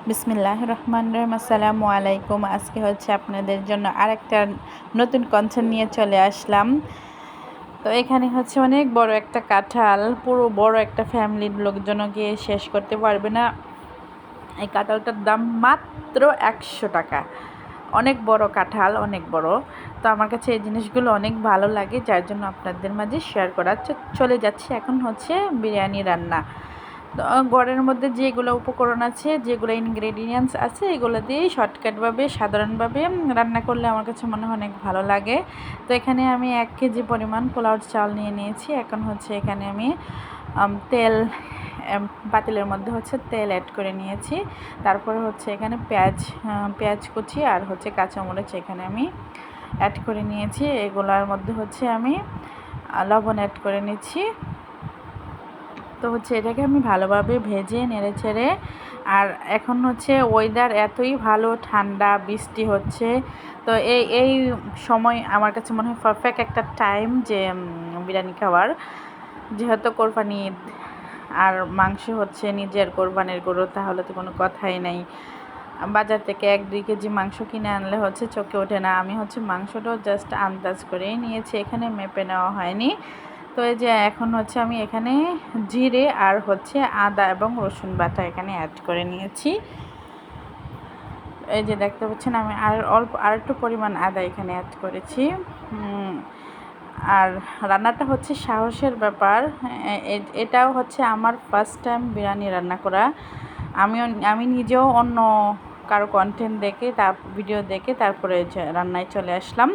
বিসমিল্লাহির রহমানির রহিম। আসসালামু আলাইকুম। আজকে হচ্ছে আপনাদের জন্য আরেকটা নতুন কন্টেন্ট নিয়ে চলে আসলাম। তো এখানে হচ্ছে অনেক বড় একটা কাঁঠাল, পুরো বড় একটা ফ্যামিলির লোকজনও গিয়ে শেষ করতে পারবে না। এই কাঁঠালটার দাম মাত্র 100 টাকা। অনেক বড় কাঁঠাল, অনেক বড়। তো আমার কাছে এই জিনিসগুলো অনেক ভালো লাগে, যার জন্য আপনাদের মাঝে শেয়ার করা চলে যাচ্ছে। এখন হচ্ছে বিরিয়ানি রান্না। তো ঘরের মধ্যে যেগুলো উপকরণ আছে, যেগুলো ইনগ্রেডিয়েন্টস আছে, এগুলো দিয়েই শর্টকাটভাবে সাধারণভাবে রান্না করলে আমার কাছে মনে হয় অনেক ভালো লাগে। তো এখানে আমি 1 কেজি পরিমাণ পোলাওর চাল নিয়ে নিয়েছি। এখন হচ্ছে এখানে আমি তেল, পাতিলের মধ্যে হচ্ছে তেল অ্যাড করে নিয়েছি। তারপরে হচ্ছে এখানে পেঁয়াজ কুচি আর হচ্ছে কাঁচামরিচ এখানে আমি অ্যাড করে নিয়েছি। এগুলোর মধ্যে হচ্ছে আমি লবণ অ্যাড করে নিচ্ছি। তো হচ্ছে এটাকে আমি ভালোভাবে ভেজে নেড়ে ছেড়ে, আর এখন হচ্ছে ওয়েদার এতই ভালো, ঠান্ডা, বৃষ্টি হচ্ছে। তো এই সময় আমার কাছে মনে হয় পারফেক্ট একটা টাইম যে বিরিয়ানি খাওয়ার। যেহেতু কোরবানি ঈদ, আর মাংস হচ্ছে নিজের কোরবানির গরু, তাহলে তো কোনো কথাই নাই। বাজার থেকে 1-2 কেজি মাংস কিনে আনলে হচ্ছে চোখে ওঠে না। আমি হচ্ছে মাংসটাও জাস্ট আন্দাজ করেই নিয়েছি, এখানে মেপে নেওয়া হয়নি। তো এই যে এখন হচ্ছে আমি এখানে জিরে আর হচ্ছে আদা এবং রসুন বাটা এখানে অ্যাড করে নিয়েছি। এই যে দেখতে পাচ্ছেন আমি আর একটু পরিমাণ আদা এখানে অ্যাড করেছি। আর রান্নাটা হচ্ছে সাহসের ব্যাপার। এটাও হচ্ছে আমার ফার্স্ট টাইম বিরিয়ানি রান্না করা। আমি নিজেও অন্য কারো কন্টেন্ট দেখে, ভিডিও দেখে তারপরে রান্নায় চলে আসলাম।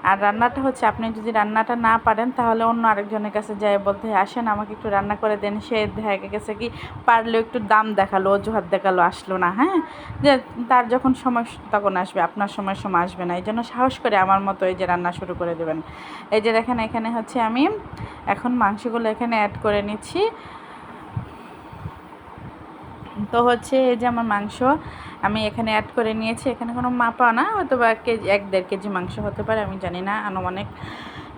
আর রান্নাটা হচ্ছে, আপনি যদি রান্নাটা না পারেন তাহলে অন্য আরেকজনের কাছে যাই বলতে আসেন আমাকে একটু রান্না করে দেন। সে দেখা গেছে কি পারলেও একটু দাম দেখালো, অজুহাত দেখালো, আসলো না। হ্যাঁ, যে তার যখন সময় তখন আসবে, আপনার সময় আসবে না। এই জন্য সাহস করে আমার মতো এই যে রান্না শুরু করে দেবেন। এই যে দেখেন এখানে হচ্ছে আমি এখন মাংসগুলো এখানে অ্যাড করে নিচ্ছি। তো হচ্ছে এই যে আমার মাংস আমি এখানে অ্যাড করে নিয়েছি। এখানে কোনো মাপা না, হয়তো বা 1-1.5 কেজি মাংস হতে পারে, আমি জানি না, আনুমানিক।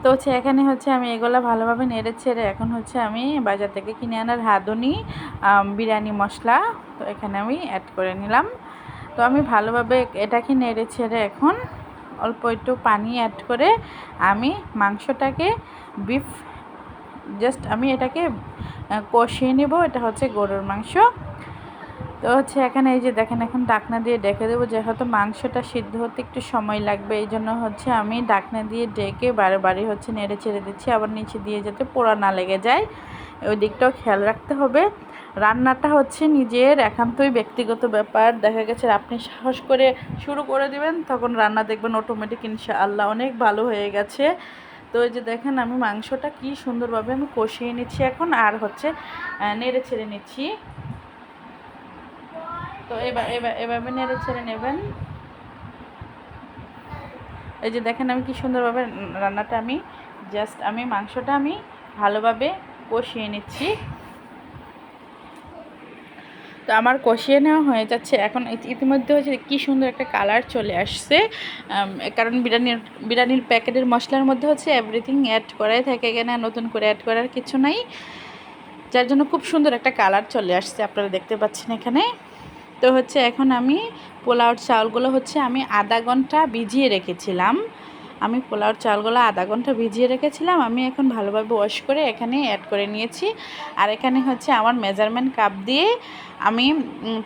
তো হচ্ছে এখানে হচ্ছে আমি এগুলো ভালোভাবে নেড়ে ছেড়ে, এখন হচ্ছে আমি বাজার থেকে কিনে আনার রাঁধুনি বিরিয়ানি মশলা তো এখানে আমি অ্যাড করে নিলাম। তো আমি ভালোভাবে এটাকে নেড়ে ছেড়ে এখন অল্প একটু পানি অ্যাড করে আমি মাংসটাকে জাস্ট আমি এটাকে কষিয়ে নেব। এটা হচ্ছে গরুর মাংস। তো হচ্ছে এখানে এই যে দেখেন, এখন ঢাকনা দিয়ে ডেকে দেবো, যেহেতু মাংসটা সিদ্ধ হতে একটু সময় লাগবে। এই জন্য হচ্ছে আমি ঢাকনা দিয়ে ডেকে বারে হচ্ছে নেড়ে ছেড়ে দিচ্ছি, আবার নিচে দিয়ে যাতে পোড়া না লেগে যায়, ওই দিকটাও খেয়াল রাখতে হবে। রান্নাটা হচ্ছে নিজের একান্তই ব্যক্তিগত ব্যাপার। দেখা গেছে আপনি সাহস করে শুরু করে দিবেন, তখন রান্না দেখবেন অটোমেটিক ইনশাআল্লাহ অনেক ভালো হয়ে গেছে। তো এই যে দেখেন আমি মাংসটা কি সুন্দরভাবে আমি কষিয়ে নিচ্ছি এখন, আর হচ্ছে নেড়ে ছেড়ে নিচ্ছি। তো এভাবে নেড়ে ছেড়ে নেবেন। এই যে দেখেন আমি কি সুন্দরভাবে রান্নাটা আমি মাংসটা আমি ভালোভাবে কষিয়ে নিচ্ছি। তো আমার কষিয়ে নেওয়া হয়ে যাচ্ছে। এখন ইতিমধ্যে হচ্ছে কী সুন্দর একটা কালার চলে আসছে, কারণ বিরিয়ানির প্যাকেটের মশলার মধ্যে হচ্ছে এভরিথিং অ্যাড করাই থাকে, এখানে নতুন করে অ্যাড করার কিছু নাই, যার জন্য খুব সুন্দর একটা কালার চলে আসছে, আপনারা দেখতে পাচ্ছেন এখানে। তো হচ্ছে এখন আমি পোলাওর চাউলগুলো হচ্ছে আমি আধা ঘন্টা ভিজিয়ে রেখেছিলাম। পোলাওর চাউলগুলো আধা ঘন্টা ভিজিয়ে রেখেছিলাম। আমি এখন ভালোভাবে ওয়াশ করে এখানে অ্যাড করে নিয়েছি। আর এখানে হচ্ছে আমার মেজারমেন্ট কাপ দিয়ে আমি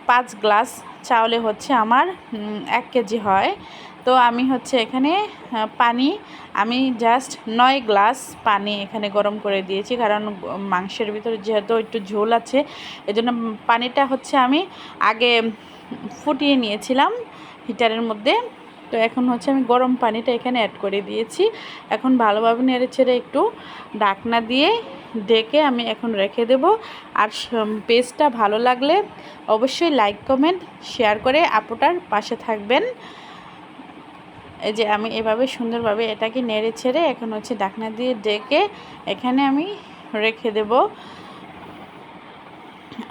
5 গ্লাস চাউলে হচ্ছে আমার 1 কেজি হয়। তো আমি হচ্ছে এখানে পানি আমি জাস্ট 9 গ্লাস পানি এখানে গরম করে দিয়েছি, কারণ মাংসের ভিতরে যেহেতু একটু ঝোল আছে, এজন্য পানিটা হচ্ছে আমি আগে ফুটিয়ে নিয়েছিলাম হিটারের মধ্যে। তো এখন হচ্ছে আমি গরম পানিটা এখানে অ্যাড করে দিয়েছি। এখন ভালোভাবে নেড়ে ছেড়ে একটু ঢাকনা দিয়ে ঢেকে আমি এখন রেখে দেব। আর পেজটা ভালো লাগলে অবশ্যই লাইক, কমেন্ট, শেয়ার করে আপুটার পাশে থাকবেন। এই যে আমি এভাবে সুন্দরভাবে এটাকে নেড়ে ছেড়ে এখন হচ্ছে ঢাকনা দিয়ে ঢেকে এখানে আমি রেখে দেব।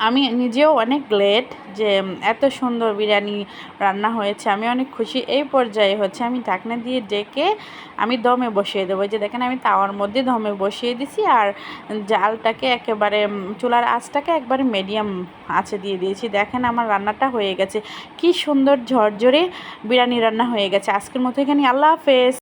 আমি নিজেও অনেক গ্লেড যে এত সুন্দর বিরিয়ানি রান্না হয়েছে। আমি অনেক খুশি। এই পর্যায়ে হচ্ছে আমি ঢাকনা দিয়ে ডেকে আমি দমে বসিয়ে দেবো। যে দেখেন আমি তাওয়ার মধ্যে দমে বসিয়ে দিছি, আর জালটাকে একেবারে চুলার আঁচটাকে একবারে মিডিয়াম আঁচে দিয়ে দিয়েছি। দেখেন আমার রান্নাটা হয়ে গেছে, কি সুন্দর ঝরঝরে বিরিয়ানি রান্না হয়ে গেছে। আজকের মতো এখানে, আল্লাহ হাফেজ।